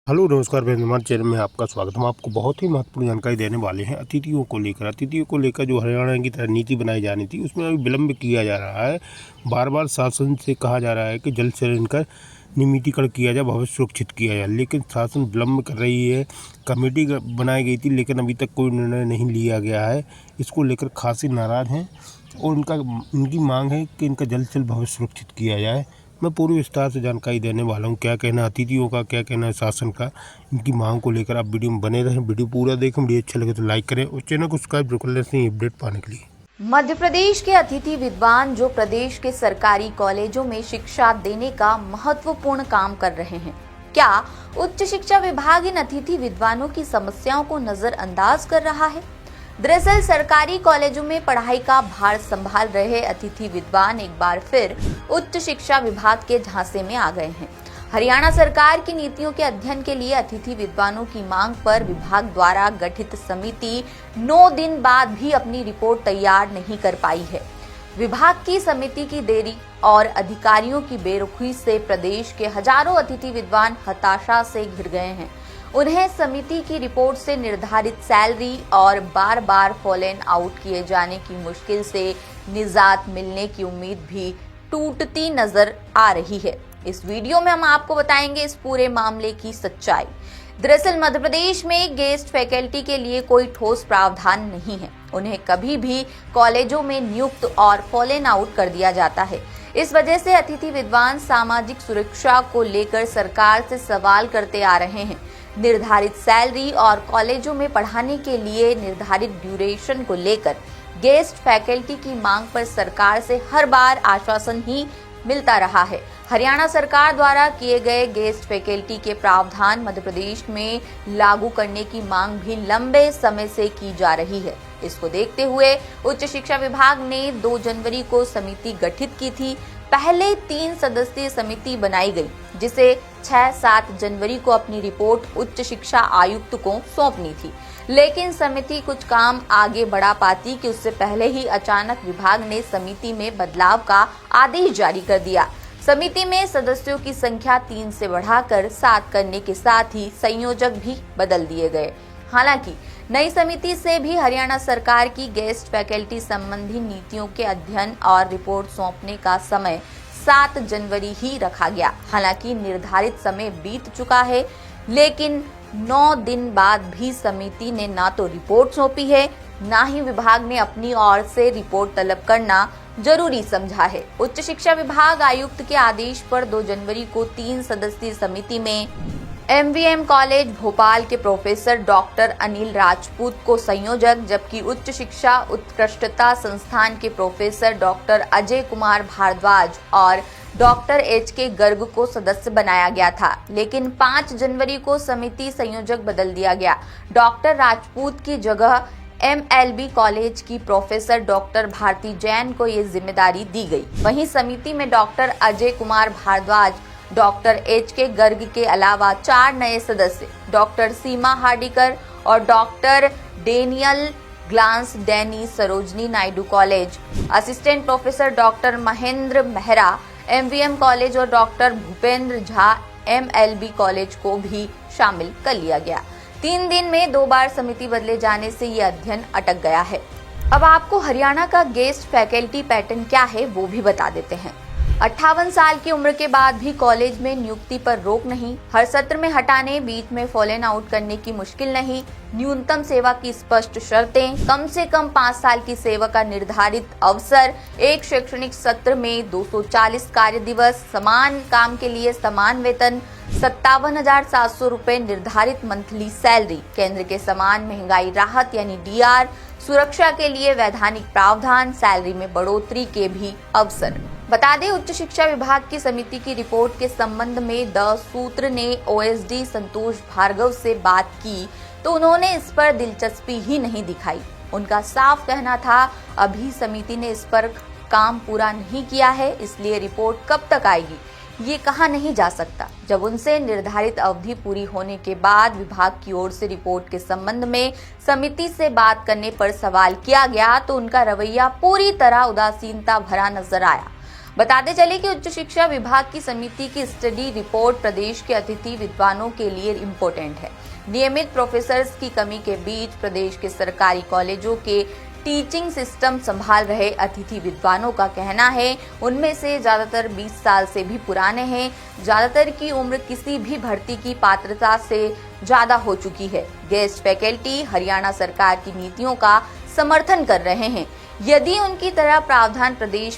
Hello नमस्कार मैं हमारे चैनल में आपका स्वागत है। हम आपको बहुत ही महत्वपूर्ण जानकारी देने वाले हैं अतिथियों को लेकर जो हरियाणा की तरह नीति बनाई जानी थी उसमें अभी विलम्ब किया जा रहा है। बार बार शासन से कहा जा रहा है कि जल्द से इनका नियमितीकरण किया जाए, भविष्य सुरक्षित किया जाए, लेकिन शासन विलम्ब कर रही है। कमेटी बनाई गई थी लेकिन अभी तक कोई निर्णय नहीं लिया गया है। इसको लेकर खासी नाराज़ हैं और उनकी मांग है कि इनका जल्द से जल्द भविष्य सुरक्षित किया जाए। मैं पूरी विस्तार से जानकारी देने वाला हूँ, क्या कहना है अतिथियों का, क्या कहना है शासन का, इनकी मांग को लेकर। आप वीडियो में बने रहें, वीडियो पूरा देखें। वीडियो अच्छा लगे तो लाइक करें और चैनल को सब्सक्राइब जरूर कर लें अपडेट पाने के लिए। मध्य प्रदेश के अतिथि विद्वान जो प्रदेश के सरकारी कॉलेजों में शिक्षा देने का महत्वपूर्ण काम कर रहे हैं, क्या उच्च शिक्षा विभाग इन अतिथि विद्वानों की समस्याओं को नजरअंदाज कर रहा है? दरअसल सरकारी कॉलेजों में पढ़ाई का भार संभाल रहे अतिथि विद्वान एक बार फिर उच्च शिक्षा विभाग के झांसे में आ गए हैं। हरियाणा सरकार की नीतियों के अध्ययन के लिए अतिथि विद्वानों की मांग पर विभाग द्वारा गठित समिति 9 दिन बाद भी अपनी रिपोर्ट तैयार नहीं कर पाई है। विभाग की समिति की देरी और अधिकारियों की बेरुखी से प्रदेश के हजारों अतिथि विद्वान हताशा से घिर गए हैं। उन्हें समिति की रिपोर्ट से निर्धारित सैलरी और बार बार फॉलन आउट किए जाने की मुश्किल से निजात मिलने की उम्मीद भी टूटती नजर आ रही है। इस वीडियो में हम आपको बताएंगे इस पूरे मामले की सच्चाई। दरअसल मध्य प्रदेश में गेस्ट फैकल्टी के लिए कोई ठोस प्रावधान नहीं है। उन्हें कभी भी कॉलेजों में नियुक्त और फॉलन आउट कर दिया जाता है। इस वजह से अतिथि विद्वान सामाजिक सुरक्षा को लेकर सरकार से सवाल करते आ रहे हैं। निर्धारित सैलरी और कॉलेजों में पढ़ाने के लिए निर्धारित ड्यूरेशन को लेकर गेस्ट फैकल्टी की मांग पर सरकार से हर बार आश्वासन ही मिलता रहा है। हरियाणा सरकार द्वारा किए गए गेस्ट फैकल्टी के प्रावधान मध्य प्रदेश में लागू करने की मांग भी लंबे समय से की जा रही है। इसको देखते हुए उच्च शिक्षा विभाग ने 2 जनवरी को समिति गठित की थी। पहले 3 सदस्यीय समिति बनाई गई, जिसे 6-7 जनवरी को अपनी रिपोर्ट उच्च शिक्षा आयुक्त को सौंपनी थी, लेकिन समिति कुछ काम आगे बढ़ा पाती कि उससे पहले ही अचानक विभाग ने समिति में बदलाव का आदेश जारी कर दिया। समिति में सदस्यों की संख्या 3 से बढ़ाकर 7 करने के साथ ही संयोजक भी बदल दिए गए। हालांकि नई समिति से भी हरियाणा सरकार की गेस्ट फैकल्टी संबंधी नीतियों के अध्ययन और रिपोर्ट सौंपने का समय 7 जनवरी ही रखा गया। हालांकि निर्धारित समय बीत चुका है, लेकिन 9 दिन बाद भी समिति ने ना तो रिपोर्ट सौंपी है, ना ही विभाग ने अपनी ओर से रिपोर्ट तलब करना जरूरी समझा है। उच्च शिक्षा विभाग आयुक्त के आदेश पर 2 जनवरी को 3 सदस्यीय समिति में MVM कॉलेज भोपाल के प्रोफेसर डॉक्टर अनिल राजपूत को संयोजक, जबकि उच्च शिक्षा उत्कृष्टता संस्थान के प्रोफेसर डॉक्टर अजय कुमार भारद्वाज और डॉक्टर HK गर्ग को सदस्य बनाया गया था। लेकिन 5 जनवरी को समिति संयोजक बदल दिया गया। डॉक्टर राजपूत की जगह MLB कॉलेज की प्रोफेसर डॉक्टर भारती जैन को ये जिम्मेदारी दी गई। वहीं समिति में doctor Ajay Kumar Bhardwaj, doctor HK Garg के अलावा 4 नए सदस्य डॉक्टर सीमा हार्डिकर और doctor Daniel Glance Danny Sarojini Naidu college, assistant professor doctor Mahendra Mehra MVM college और doctor Bhupendra Jha MLB college को भी शामिल कर लिया गया। 3 दिन में 2 बार समिति बदले जाने से ये अध्ययन अटक गया है। अब आपको हरियाणा का गेस्ट फैकल्टी पैटर्न क्या है वो भी बता देते हैं। 58 साल की उम्र के बाद भी कॉलेज में नियुक्ति पर रोक नहीं, हर सत्र में हटाने, बीच में फॉलन आउट करने की मुश्किल नहीं, न्यूनतम सेवा की स्पष्ट शर्तें, कम से कम 5 साल की सेवा का निर्धारित अवसर, एक शैक्षणिक सत्र में 240 कार्य दिवस, समान काम के लिए समान वेतन, 57,700 रुपए निर्धारित मंथली सैलरी, केंद्र के समान महंगाई राहत यानी DR, सुरक्षा के लिए वैधानिक प्रावधान, सैलरी में बढ़ोतरी के भी अवसर। बता दें, उच्च शिक्षा विभाग की समिति की रिपोर्ट के संबंध में द सूत्र ने OSD संतोष भार्गव से बात की तो उन्होंने इस पर दिलचस्पी ही नहीं दिखाई। उनका साफ कहना था, अभी समिति ने इस पर काम पूरा नहीं किया है, इसलिए रिपोर्ट कब तक आएगी ये कहा नहीं जा सकता। जब उनसे निर्धारित अवधि पूरी होने के बाद विभाग की ओर से रिपोर्ट के संबंध में समिति से बात करने पर सवाल किया गया तो उनका रवैया पूरी तरह उदासीनता भरा नजर आया। बताते चले कि उच्च शिक्षा विभाग की समिति की स्टडी रिपोर्ट प्रदेश के अतिथि विद्वानों के लिए इम्पोर्टेंट है। नियमित प्रोफेसर्स की कमी के बीच प्रदेश के सरकारी कॉलेजों के टीचिंग सिस्टम संभाल रहे अतिथि विद्वानों का कहना है उनमें से ज्यादातर 20 साल से भी पुराने हैं। ज्यादातर की उम्र किसी भी भर्ती की पात्रता से ज्यादा हो चुकी है। गेस्ट फैकल्टी हरियाणा सरकार की नीतियों का समर्थन कर रहे हैं। यदि उनकी तरह प्रावधान प्रदेश